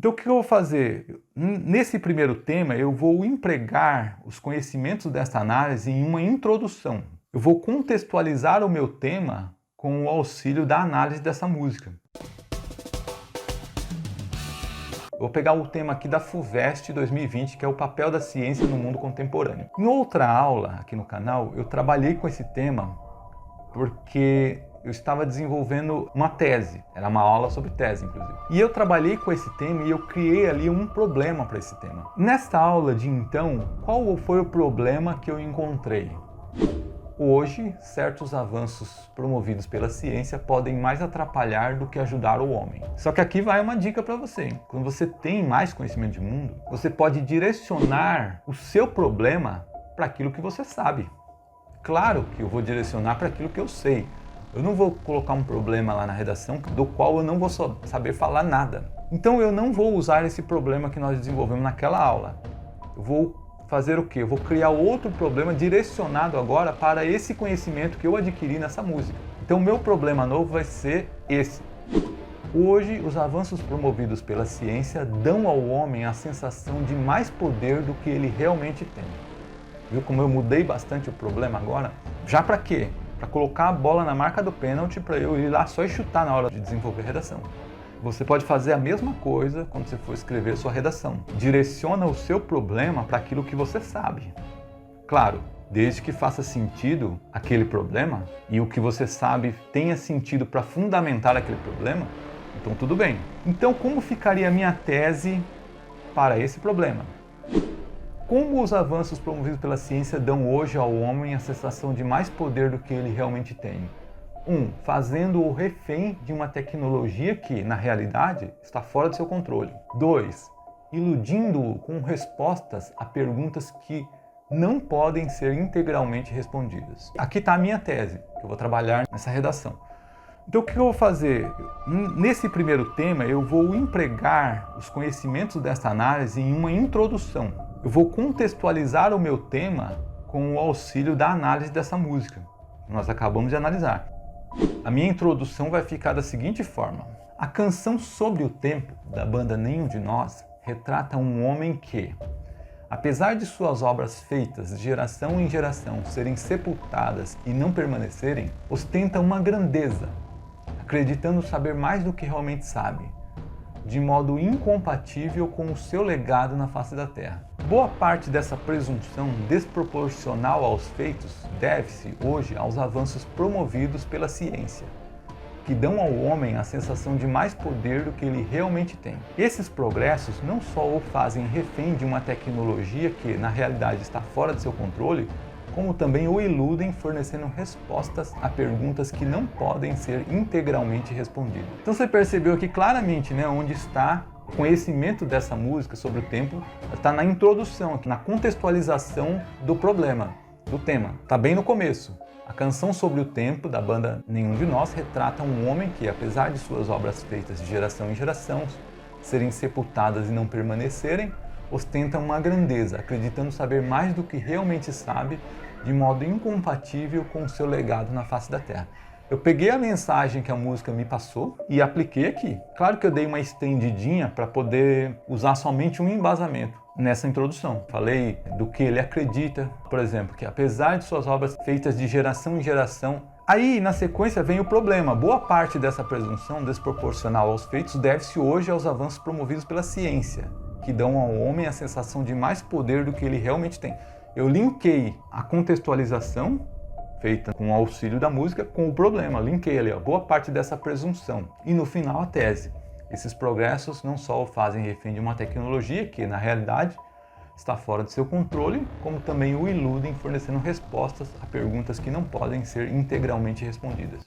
Então o que eu vou fazer? Nesse primeiro tema eu vou empregar os conhecimentos desta análise em uma introdução. Eu vou contextualizar o meu tema com o auxílio da análise dessa música. Eu vou pegar o tema aqui da FUVEST 2020, que é o papel da ciência no mundo contemporâneo. Em outra aula aqui no canal, eu trabalhei com esse tema porque eu estava desenvolvendo uma tese. Era uma aula sobre tese, inclusive. E eu trabalhei com esse tema e eu criei ali um problema para esse tema. Nesta aula de então, qual foi o problema que eu encontrei? Hoje, certos avanços promovidos pela ciência podem mais atrapalhar do que ajudar o homem. Só que aqui vai uma dica para você. Quando você tem mais conhecimento de mundo, você pode direcionar o seu problema para aquilo que você sabe. Claro que eu vou direcionar para aquilo que eu sei. Eu não vou colocar um problema lá na redação do qual eu não vou saber falar nada. Então eu não vou usar esse problema que nós desenvolvemos naquela aula. Eu vou fazer o quê? Eu vou criar outro problema direcionado agora para esse conhecimento que eu adquiri nessa música. Então o meu problema novo vai ser esse. Hoje, os avanços promovidos pela ciência dão ao homem a sensação de mais poder do que ele realmente tem. Viu como eu mudei bastante o problema agora? Já para quê? Para colocar a bola na marca do pênalti para eu ir lá só e chutar na hora de desenvolver a redação. Você pode fazer a mesma coisa quando você for escrever sua redação. Direciona o seu problema para aquilo que você sabe. Claro, desde que faça sentido aquele problema e o que você sabe tenha sentido para fundamentar aquele problema, então tudo bem. Então como ficaria a minha tese para esse problema? Como os avanços promovidos pela ciência dão hoje ao homem a sensação de mais poder do que ele realmente tem? 1. Fazendo-o refém de uma tecnologia que, na realidade, está fora do seu controle. 2. Iludindo-o com respostas a perguntas que não podem ser integralmente respondidas. Aqui está a minha tese, que eu vou trabalhar nessa redação. Então o que eu vou fazer? Nesse primeiro tema eu vou empregar os conhecimentos desta análise em uma introdução. Eu vou contextualizar o meu tema com o auxílio da análise dessa música que nós acabamos de analisar. A minha introdução vai ficar da seguinte forma. A canção Sobre o Tempo, da banda Nenhum de Nós, retrata um homem que, apesar de suas obras feitas de geração em geração serem sepultadas e não permanecerem, ostenta uma grandeza, acreditando saber mais do que realmente sabe, de modo incompatível com o seu legado na face da Terra. Boa parte dessa presunção desproporcional aos feitos deve-se hoje aos avanços promovidos pela ciência, que dão ao homem a sensação de mais poder do que ele realmente tem. Esses progressos não só o fazem refém de uma tecnologia que, na realidade, está fora de seu controle, como também o iludem fornecendo respostas a perguntas que não podem ser integralmente respondidas. Então você percebeu aqui claramente, né, onde está o conhecimento dessa música sobre o tempo, está na introdução, aqui na contextualização do problema, do tema. Está bem no começo. A canção Sobre o Tempo, da banda Nenhum de Nós, retrata um homem que, apesar de suas obras feitas de geração em geração serem sepultadas e não permanecerem, ostenta uma grandeza, acreditando saber mais do que realmente sabe, de modo incompatível com o seu legado na face da Terra. Eu peguei a mensagem que a música me passou e apliquei aqui. Claro que eu dei uma estendidinha para poder usar somente um embasamento nessa introdução. Falei do que ele acredita, por exemplo, que apesar de suas obras feitas de geração em geração, aí na sequência vem o problema. Boa parte dessa presunção desproporcional aos feitos deve-se hoje aos avanços promovidos pela ciência, que dão ao homem a sensação de mais poder do que ele realmente tem. Eu linkei a contextualização feita com o auxílio da música com o problema, linkei ali, ó, boa parte dessa presunção. E no final a tese. Esses progressos não só o fazem refém de uma tecnologia que, na realidade, está fora de seu controle, como também o iludem fornecendo respostas a perguntas que não podem ser integralmente respondidas.